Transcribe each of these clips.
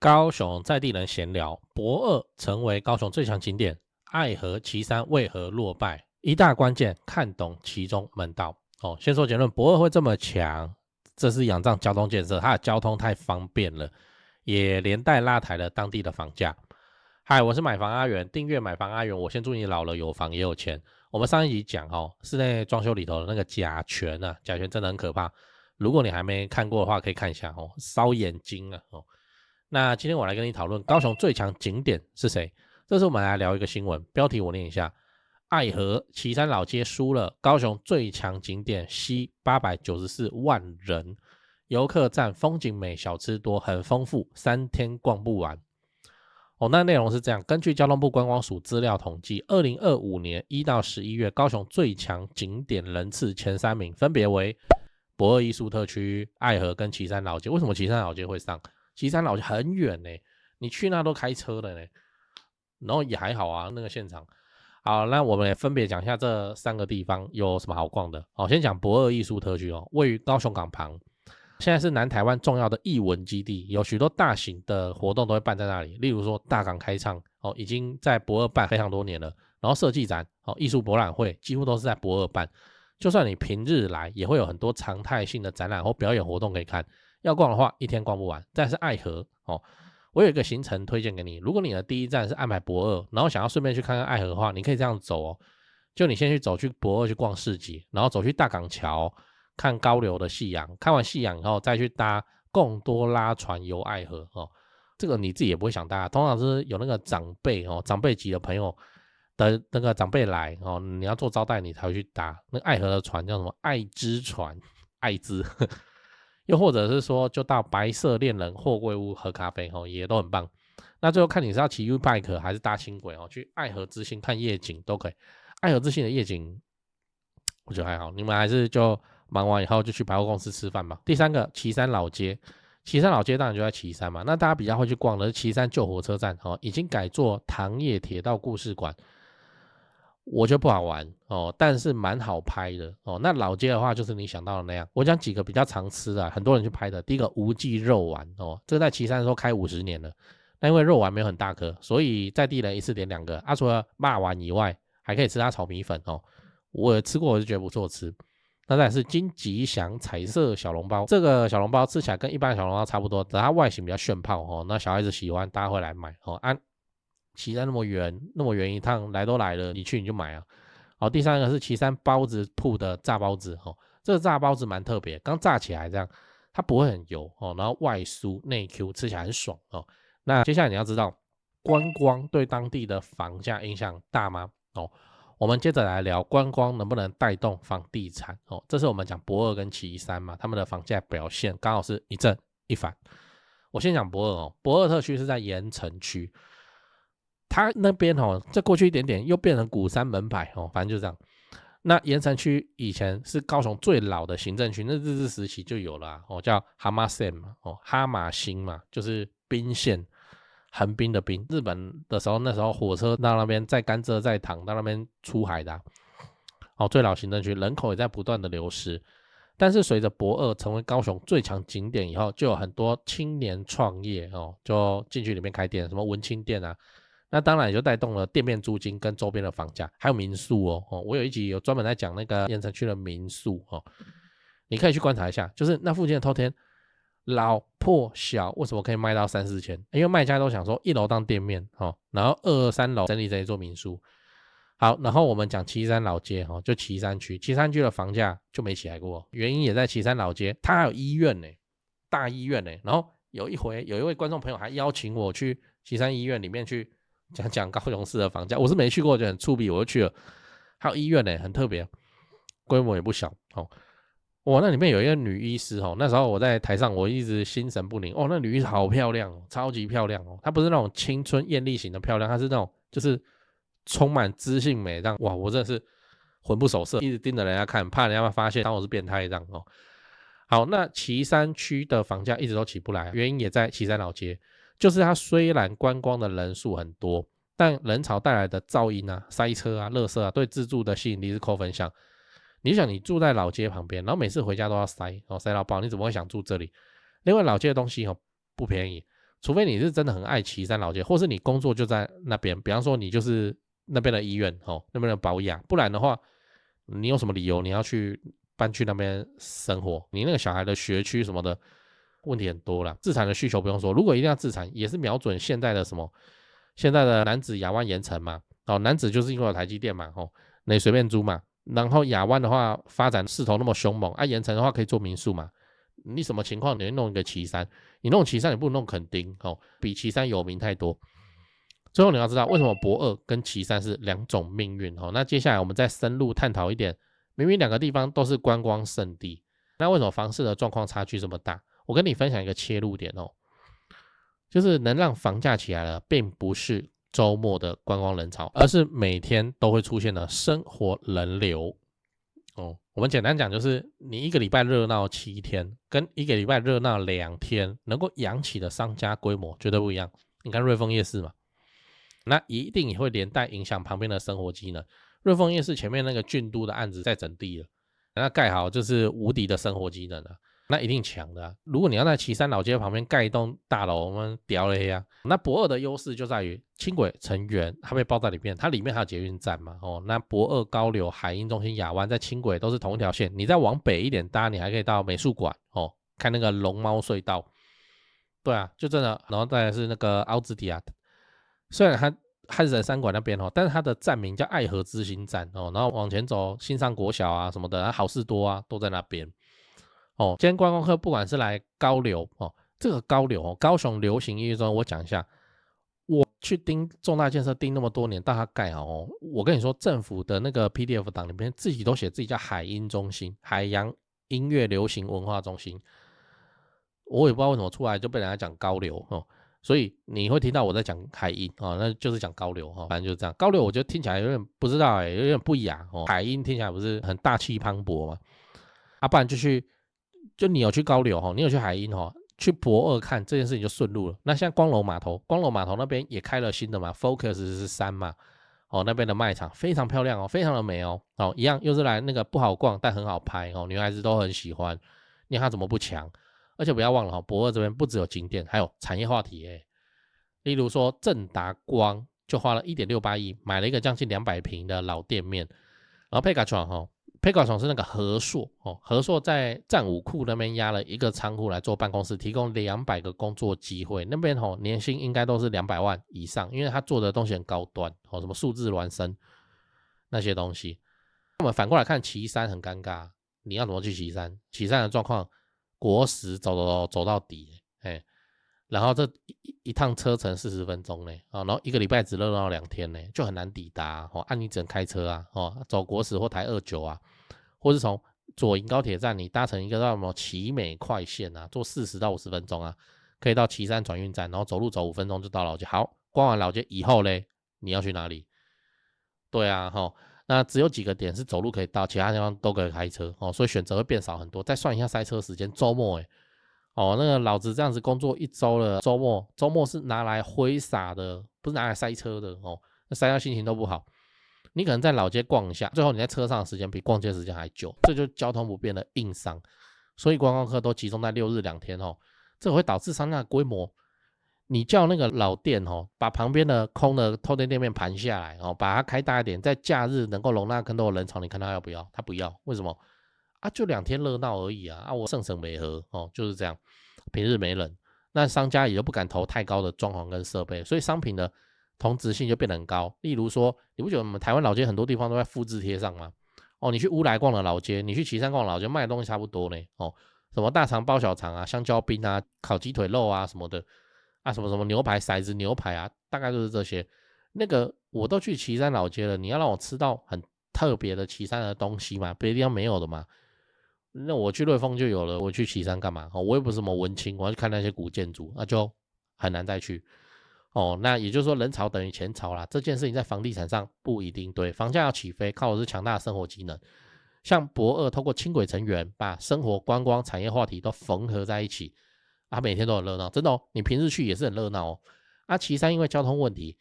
高雄在地人闲聊，博二成为高雄最强景点，爱河旗山为何落败？一大关键，看懂其中门道。先说结论，博二会这么强，这是仰仗交通建设，它的交通太方便了，也连带拉抬了当地的房价。嗨，我是买房阿元，订阅买房阿元，我先祝你老了有房也有钱。我们上一集讲室内装修里头的那个甲醛啊，甲醛真的很可怕。如果你还没看过的话，可以看一下烧眼睛啊那今天我来跟你讨论高雄最强景点是谁？这次我们来聊一个新闻，标题我念一下：爱河旗山老街输了，高雄最强景点吸894万人，游客占风景美，小吃多，很丰富，3天逛不完。那内容是这样，根据交通部观光署资料统计，2025年1到11月，高雄最强景点人次前3名分别为博二艺术特区、爱河跟旗山老街。为什么旗山老街会上？旗山老街很远呢，你去那都开车的呢，然后也还好啊，那个现场。好，那我们也分别讲一下这3个地方有什么好逛的。先讲博二艺术特区位于高雄港旁，现在是南台湾重要的艺文基地，有许多大型的活动都会办在那里，例如说大港开唱已经在博二办非常多年了，然后设计展艺术博览会几乎都是在博二办，就算你平日来也会有很多常态性的展览或表演活动可以看。要逛的话一天逛不完。再是爱河我有一个行程推荐给你，如果你的第一站是安排博二，然后想要顺便去看看爱河的话，你可以这样走就你先去走去博二去逛市集，然后走去大港桥看高流的夕阳，看完夕阳以后再去搭贡多拉船游爱河这个你自己也不会想搭，通常是有那个长辈长辈级的朋友的那个长辈来你要做招待你才会去搭那个爱河的船，叫什么爱之船，爱之又或者是说就到白色恋人货柜屋喝咖啡也都很棒。那最后看你是要骑 U-Bike 还是搭轻轨去爱河之星看夜景都可以。爱河之星的夜景我觉得还好，你们还是就忙完以后就去百货公司吃饭吧。第3个旗山老街，旗山老街当然就在旗山嘛，那大家比较会去逛的是旗山旧火车站已经改做糖业铁道故事馆，我觉得不好玩但是蛮好拍的那老街的话就是你想到的那样，我讲几个比较常吃的很多人去拍的。第一个无记肉丸这个在旗山的时候开50年了，那因为肉丸没有很大颗，所以在地人一次点2个除了肉丸以外还可以吃它炒米粉我也吃过，我就觉得不错吃。那再来是金吉祥彩色小笼包，这个小笼包吃起来跟一般的小笼包差不多，但它外形比较炫炮那小孩子喜欢大家会来买旗山那么远一趟，来都来了，你去你就买啊。第3个是旗山包子铺的炸包子这个炸包子蛮特别，刚炸起来这样，它不会很油然后外酥内 Q， 吃起来很爽那接下来你要知道，观光对当地的房价影响大吗我们接着来聊观光能不能带动房地产这是我们讲博二跟旗山嘛，他们的房价表现刚好是一正一反。我先讲博二博二特区是在盐城区。它那边再过去一点点又变成鼓山门牌反正就这样。那盐城区以前是高雄最老的行政区，那日治时期就有了叫哈马县嘛哈马星嘛，就是滨县，横滨的滨。日本的时候那时候火车到那边载甘蔗载糖到那边出海的最老行政区，人口也在不断的流失。但是随着博二成为高雄最强景点以后，就有很多青年创业就进去里面开店，什么文青店啊，那当然也就带动了店面租金跟周边的房价，还有民宿我有一集有专门在讲那个盐城区的民宿你可以去观察一下，就是那附近的透天老破小为什么可以卖到3-4千？因为卖家都想说1楼当店面然后2、3楼整理做民宿。好，然后我们讲旗山老街就旗山区的房价就没起来过，原因也在旗山老街，它还有医院呢，大医院呢。然后有一位观众朋友还邀请我去旗山医院里面去讲高雄市的房价，我是没去过，就很触鼻，我就去了。还有医院呢，很特别，规模也不小那里面有一个女医师那时候我在台上我一直心神不宁那女医师好漂亮超级漂亮她不是那种青春艳丽型的漂亮，她是那种就是充满知性美这样。哇，我真的是魂不守舍，一直盯着人家看，怕人家发现当我是变态这样好，那旗山区的房价一直都起不来，原因也在旗山老街，就是它虽然观光的人数很多，但人潮带来的噪音塞车垃圾对自住的吸引力是扣分项。你想你住在老街旁边，然后每次回家都要塞到爆，你怎么会想住这里？另外老街的东西不便宜，除非你是真的很爱旗山老街，或是你工作就在那边，比方说你就是那边的医院那边的保养，不然的话，你有什么理由你要去搬去那边生活？你那个小孩的学区什么的问题很多啦，自产的需求不用说，如果一定要自产，也是瞄准现在的现在的楠梓亚湾盐城嘛，楠梓就是因为有台积电嘛，那你随便租嘛。然后亚湾的话发展势头那么凶猛啊，盐城的话可以做民宿嘛，你什么情况你会弄一个旗山？你弄旗山你不如弄垦丁比旗山有名太多。最后你要知道为什么駁二跟旗山是两种命运那接下来我们再深入探讨一点，明明两个地方都是观光胜地，那为什么房市的状况差距这么大？我跟你分享一个切入点就是能让房价起来了，并不是周末的观光人潮，而是每天都会出现的生活人流我们简单讲，就是你一个礼拜热闹7天，跟一个礼拜热闹2天，能够养起的商家规模绝对不一样。你看瑞丰夜市嘛，那一定也会连带影响旁边的生活机能。瑞丰夜市前面那个郡都的案子在整地了，那盖好就是无敌的生活机能了。那一定强的如果你要在旗山老街旁边盖一栋大楼，我们屌了呀。那駁二的优势就在于轻轨成员它被包在里面，它里面还有捷运站嘛那駁二、高流、海鹰中心、亚湾在轻轨都是同一条线，你再往北一点搭，你还可以到美术馆看那个龙猫隧道。对啊，就真的。然后再来是那个凹子底虽然它汉神三馆那边但是它的站名叫爱河之星站然后往前走新上国小啊什么的，好事多啊都在那边。今天观光客不管是来高流这个高流高雄流行音乐中，我讲一下，我去盯重大建设盯那么多年，到它盖好我跟你说，政府的那个 PDF 档里面自己都写自己叫海音中心，海洋音乐流行文化中心，我也不知道为什么出来就被人家讲高流所以你会听到我在讲海音那就是讲高流反正就是这样。高流我觉得听起来有点不知道有点不雅海音听起来不是很大气磅礴吗？不然就你有去高流你有去海音去駁二看这件事情就顺路了。那像光楼码头那边也开了新的嘛 ，Focus 13嘛那边的卖场非常漂亮非常的美一样又是来那个不好逛但很好拍女孩子都很喜欢。你看它怎么不强？而且不要忘了駁二这边不只有景点，还有产业话题例如说正达光就花了 1.68 亿买了一个将近200平的老店面，然后Pegatron是那个和硕和硕在战武库那边压了一个仓库来做办公室，提供200个工作机会，那边年薪应该都是200万以上，因为他做的东西很高端什么数字孪生那些东西。我们反过来看旗山很尴尬，你要怎么去旗山？旗山的状况，国十走到底然后这一趟车程40分钟呢然后一个礼拜只热闹2天呢，就很难抵达你只能开车啊走国十或台29啊，或是从左营高铁站你搭乘一个叫什么奇美快线啊，坐40到50分钟啊，可以到旗山转运站，然后走路走5分钟就到老街。好，逛完老街以后嘞，你要去哪里？对啊那只有几个点是走路可以到，其他地方都可以开车所以选择会变少很多。再算一下塞车时间，周末那个老子这样子工作1周了，周末是拿来挥洒的，不是拿来塞车的那塞到心情都不好。你可能在老街逛一下，最后你在车上的时间比逛街时间还久，这就是交通不便的硬伤。所以观光客都集中在6日2天这会导致商家的规模。你叫那个老店把旁边的空的透天店面盘下来把它开大一点，在假日能够容纳更多的人潮，你看他要不要？他不要，为什么？就2天热闹而已我省没合就是这样，平日没人，那商家也就不敢投太高的装潢跟设备，所以商品的同质性就变得很高。例如说，你不觉得我们台湾老街很多地方都在复制贴上吗？你去乌来逛的老街，你去旗山逛的老街，卖的东西差不多呢什么大肠包小肠啊，香蕉冰啊，烤鸡腿肉啊什么的什么什么牛排骰子牛排啊，大概就是这些。那个我都去旗山老街了，你要让我吃到很特别的旗山的东西嘛，别的地方没有的嘛。那我去瑞丰就有了，我去旗山干嘛我又不是什么文青，我要去看那些古建筑，那就很难再去那也就是说人潮等于钱潮啦，这件事情在房地产上不一定对，房价要起飞靠的是强大的生活机能。像駁二透过轻轨成员把生活观光产业话题都缝合在一起每天都很热闹，真的你平日去也是很热闹旗山因为交通问题，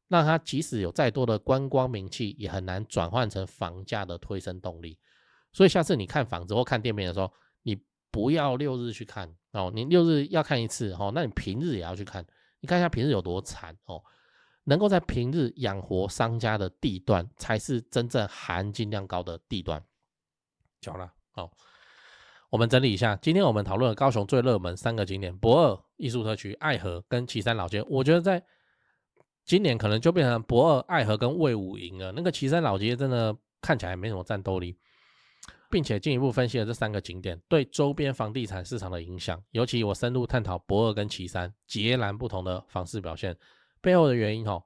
让它即使有再多的观光名气，也很难转换成房价的推升动力。所以下次你看房子或看店面的时候，你不要6日去看哦，你6日要看一次哦，那你平日也要去看，你看一下平日有多惨哦。能够在平日养活商家的地段，才是真正含金量高的地段。讲了哦，我们整理一下，今天我们讨论了高雄最热门3个景点：駁二艺术特区、爱河跟旗山老街。我觉得在今年可能就变成駁二、爱河跟卫武营了，那个旗山老街真的看起来没什么战斗力。并且进一步分析了这3个景点对周边房地产市场的影响，尤其我深入探讨駁二跟旗山截然不同的房市表现背后的原因。駁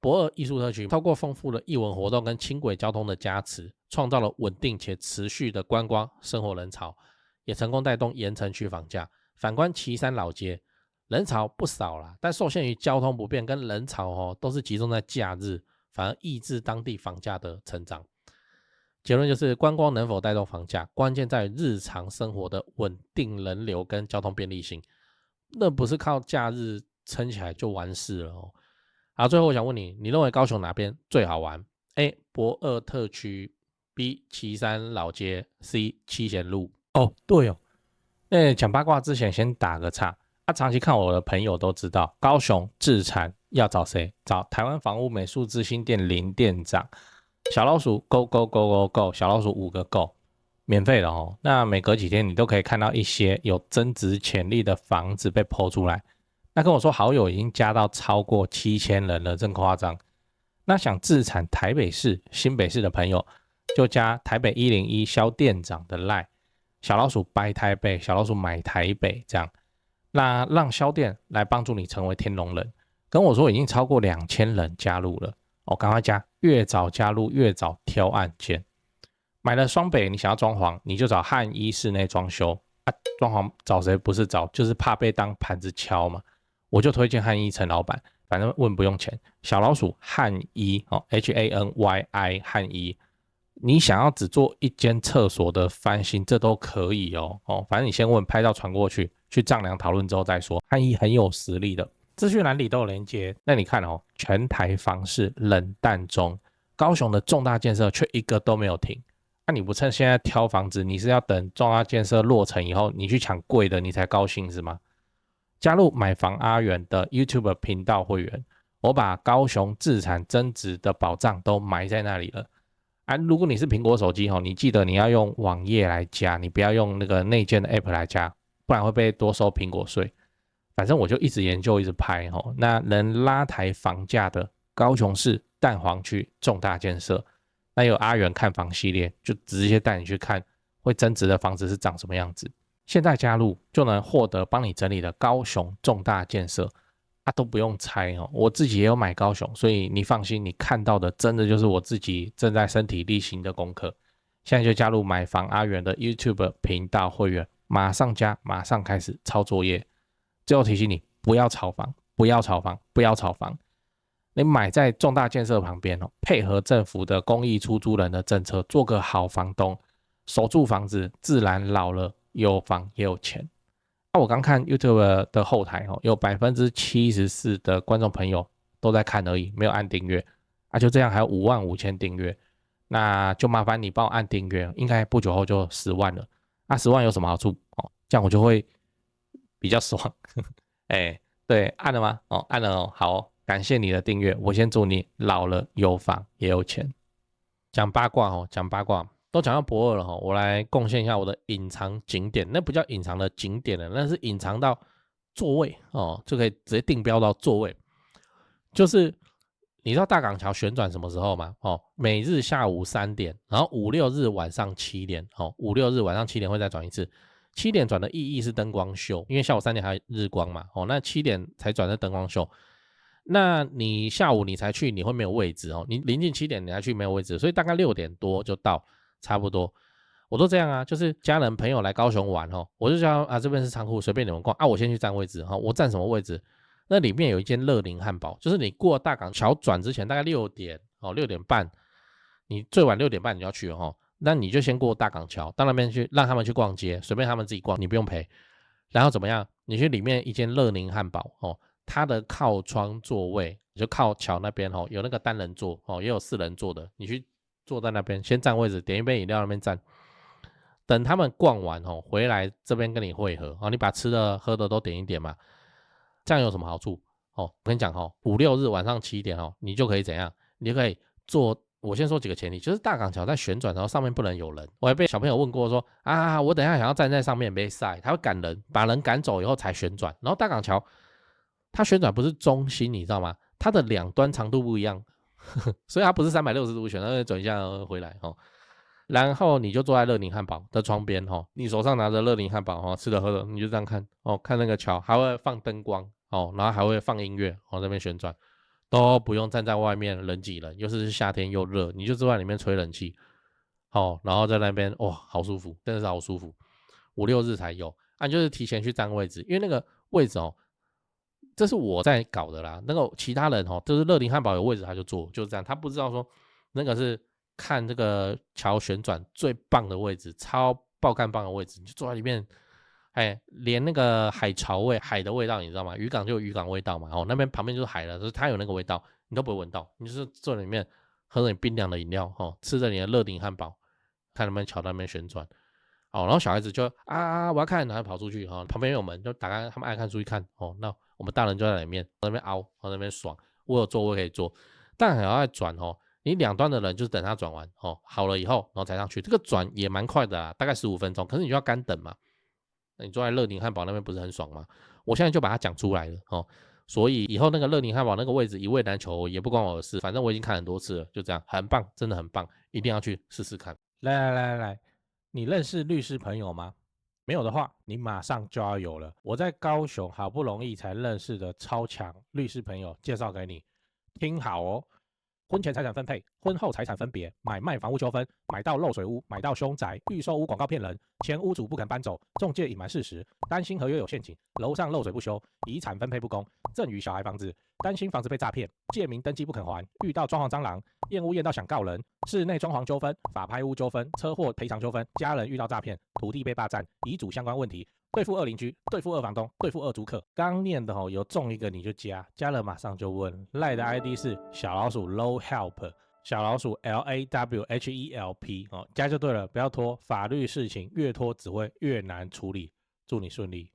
二艺术特区透过丰富的艺文活动跟轻轨交通的加持，创造了稳定且持续的观光生活人潮，也成功带动盐城区房价。反观旗山老街，人潮不少啦，但受限于交通不便跟人潮都是集中在假日，反而抑制当地房价的成长。结论就是观光能否带动房价，关键在于日常生活的稳定人流跟交通便利性，那不是靠假日撑起来就完事了哦。好，最后我想问你，你认为高雄哪边最好玩 ？A. 駁二特区 B. 旗山老街 C. 七贤路。哦，对哦，讲八卦之前先打个岔。长期看我的朋友都知道，高雄置产要找谁？找台湾房屋美术之星店林店长。小老鼠 go go go go go， 小老鼠5个 go， 免费的哦。那每隔几天你都可以看到一些有增值潜力的房子被抛出来。那跟我说好友已经加到超过7000人了，真夸张。那想自产台北市、新北市的朋友，就加台北101肖店长的 LINE， 小老鼠掰台北，小老鼠买台北这样。那让肖店来帮助你成为天龙人。跟我说已经超过2000人加入了。赶快加，越早加入越早挑案件。买了双北，你想要装潢，你就找汉一室内装修装潢找谁不是找，就是怕被当盘子敲嘛。我就推荐汉一陈老板，反正问不用钱。小老鼠汉一HANYI 汉一，你想要只做一间厕所的翻新，这都可以哦。反正你先问，拍照传过去，去丈量讨论之后再说。汉一很有实力的。资讯栏里都有连结，那你看全台房市冷淡中，高雄的重大建设却一个都没有停。那你不趁现在挑房子，你是要等重大建设落成以后，你去抢贵的，你才高兴是吗？加入买房阿元的 YouTube 频道会员，我把高雄自产增值的宝藏都埋在那里了。如果你是苹果手机你记得你要用网页来加，你不要用那个内建的 App 来加，不然会被多收苹果税。反正我就一直研究一直拍那能拉抬房价的高雄市蛋黄区重大建设，那有阿元看房系列，就直接带你去看会增值的房子是长什么样子。现在加入就能获得帮你整理的高雄重大建设都不用猜我自己也有买高雄，所以你放心，你看到的真的就是我自己正在身体力行的功课。现在就加入买房阿元的 YouTube 频道会员，马上加，马上开始抄作业。最后提醒你，不要炒房，不要炒房，不要炒房。你买在重大建设旁边配合政府的公益出租人的政策，做个好房东，守住房子，自然老了有房也有钱。我刚看 YouTube 的后台有 74% 的观众朋友都在看而已，没有按订阅就这样还有55000订阅，那就麻烦你帮我按订阅，应该不久后就10万了。10万有什么好处这样我就会比较爽对，按了吗？按了好感谢你的订阅。我先祝你老了有房也有钱。讲八卦讲八卦，都讲到駁二了我来贡献一下我的隐藏景点。那不叫隐藏的景点了，那是隐藏到座位就可以直接定标到座位。就是你知道大港桥旋转什么时候吗？每日下午3点，然后5、6日晚上7点5、6日晚上7点会再转一次。7点转的意义是灯光秀，因为下午3点还有日光嘛那7点才转的灯光秀。那你下午你才去，你会没有位置你临近7点你才去没有位置，所以大概6点多就到，差不多。我都这样就是家人朋友来高雄玩我就叫这边是仓库，随便你们逛我先去占位置我占什么位置？那里面有一间乐宁汉堡，就是你过大港桥转之前大概6点6点半，你最晚6点半你就要去那你就先过大港桥到那边去，让他们去逛街，随便他们自己逛，你不用陪。然后怎么样？你去里面一间乐宁汉堡它的靠窗座位就靠桥那边有那个单人座也有4人座的，你去坐在那边先占位置，点一杯饮料那边站。等他们逛完回来这边跟你会合你把吃的喝的都点一点嘛，这样有什么好处我跟你讲5、6日晚上7点你就可以怎样？你就可以做。我先说几个前提，就是大港桥在旋转的时候上面不能有人。我还被小朋友问过说我等一下想要站在上面没晒，他会赶人，把人赶走以后才旋转。然后大港桥它旋转不是中心，你知道吗？它的两端长度不一样，所以它不是360度旋转，转一下回来然后你就坐在乐宁汉堡的窗边你手上拿着乐宁汉堡吃的喝的，你就这样看看那个桥，还会放灯光然后还会放音乐那边旋转。都不用站在外面人挤人，又是夏天又热，你就坐在里面吹冷气然后在那边哇好舒服，真的是好舒服。5、6日才有就是提前去占位置，因为那个位置这是我在搞的啦，那个其他人就是乐宁汉堡有位置他就坐，就是这样。他不知道说那个是看这个桥旋转最棒的位置，超爆干棒的位置，你就坐在里面。连那个海潮味，海的味道你知道吗？渔港就有渔港味道嘛那边旁边就是海了，就是它有那个味道，你都不会闻到。你就是坐在里面喝着你冰凉的饮料吃着你的乐宁汉堡，看能不能桥那边旋转然后小孩子就我要看，然后跑出去旁边有门就打开，他们爱看出去看那我们大人就在里面那边凹那边爽，我有座位可以坐。但还要再转你两端的人就是等他转完好了以后然后才上去，这个转也蛮快的啦，大概15分钟，可是你就要干等嘛。你坐在乐宁汉堡那边不是很爽吗？我现在就把它讲出来了所以以后那个乐宁汉堡那个位置一位难求，也不关我的事，反正我已经看很多次了，就这样，很棒，真的很棒，一定要去试试看。来，你认识律师朋友吗？没有的话，你马上就要有了。我在高雄好不容易才认识的超强律师朋友介绍给你，听好婚前财产分配、婚后财产分别、买卖房屋纠纷、买到漏水屋、买到凶宅、预售屋广告骗人、前屋主不肯搬走、中介隐瞒事实、担心合约有陷阱、楼上漏水不修、遗产分配不公、赠与小孩房子、担心房子被诈骗、借名登记不肯还、遇到装潢蟑螂、验屋验到想告人、室内装潢纠纷、法拍屋纠纷、车祸赔偿纠纷、家人遇到诈骗、土地被霸占、遗嘱相关问题。对付二邻居，对付二房东，对付二租客。刚念的有中一个你就加了马上就问。赖的 ID 是小老鼠 low help， 小老鼠 LAWHELP 加就对了，不要拖。法律事情越拖只会越难处理。祝你顺利。